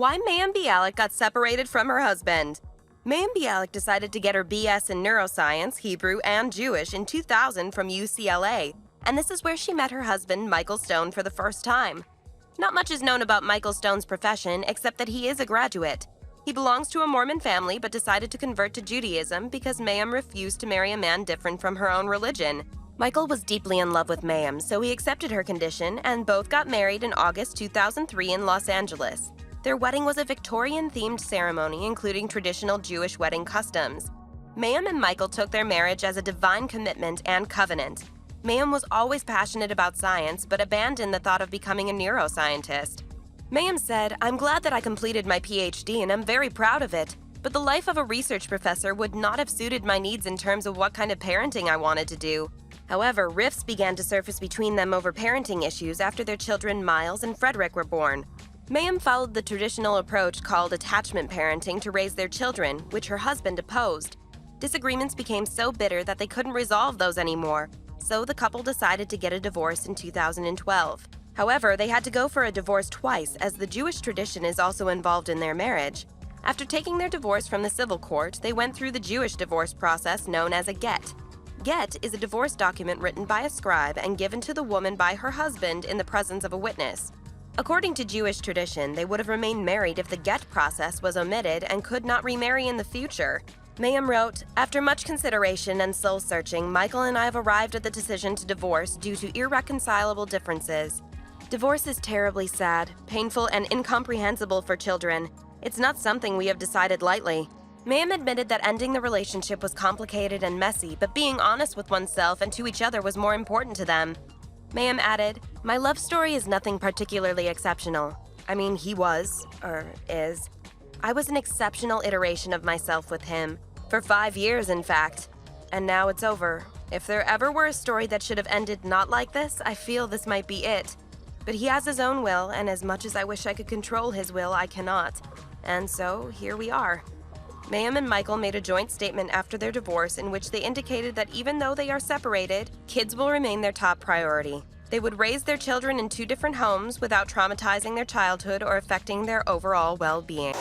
Why Mayim Bialik got separated from her husband. Mayim Bialik decided to get her BS in neuroscience, Hebrew, and Jewish in 2000 from UCLA, and this is where she met her husband, Michael Stone, for the first time. Not much is known about Michael Stone's profession, except that he is a graduate. He belongs to a Mormon family but decided to convert to Judaism because Mayim refused to marry a man different from her own religion. Michael was deeply in love with Mayim, so he accepted her condition, and both got married in August 2003 in Los Angeles. Their wedding was a Victorian-themed ceremony including traditional Jewish wedding customs. Mayim and Michael took their marriage as a divine commitment and covenant. Mayim was always passionate about science but abandoned the thought of becoming a neuroscientist. Mayim said, "I'm glad that I completed my PhD and I'm very proud of it, but the life of a research professor would not have suited my needs in terms of what kind of parenting I wanted to do." However, rifts began to surface between them over parenting issues after their children Miles and Frederick were born. Mayim followed the traditional approach called attachment parenting to raise their children, which her husband opposed. Disagreements became so bitter that they couldn't resolve those anymore, so the couple decided to get a divorce in 2012. However, they had to go for a divorce twice as the Jewish tradition is also involved in their marriage. After taking their divorce from the civil court, they went through the Jewish divorce process known as a get. Get is a divorce document written by a scribe and given to the woman by her husband in the presence of a witness. According to Jewish tradition, they would have remained married if the get process was omitted and could not remarry in the future. Mayim wrote, "After much consideration and soul-searching, Michael and I have arrived at the decision to divorce due to irreconcilable differences. Divorce is terribly sad, painful, and incomprehensible for children. It's not something we have decided lightly." Mayim admitted that ending the relationship was complicated and messy, but being honest with oneself and to each other was more important to them. Mayim added, "My love story is nothing particularly exceptional. I mean, he was, or is. I was an exceptional iteration of myself with him, for 5 years in fact. And now it's over. If there ever were a story that should have ended not like this, I feel this might be it. But he has his own will, and as much as I wish I could control his will, I cannot. And so, here we are." Mayim and Michael made a joint statement after their divorce in which they indicated that even though they are separated, kids will remain their top priority. They would raise their children in 2 different homes without traumatizing their childhood or affecting their overall well-being.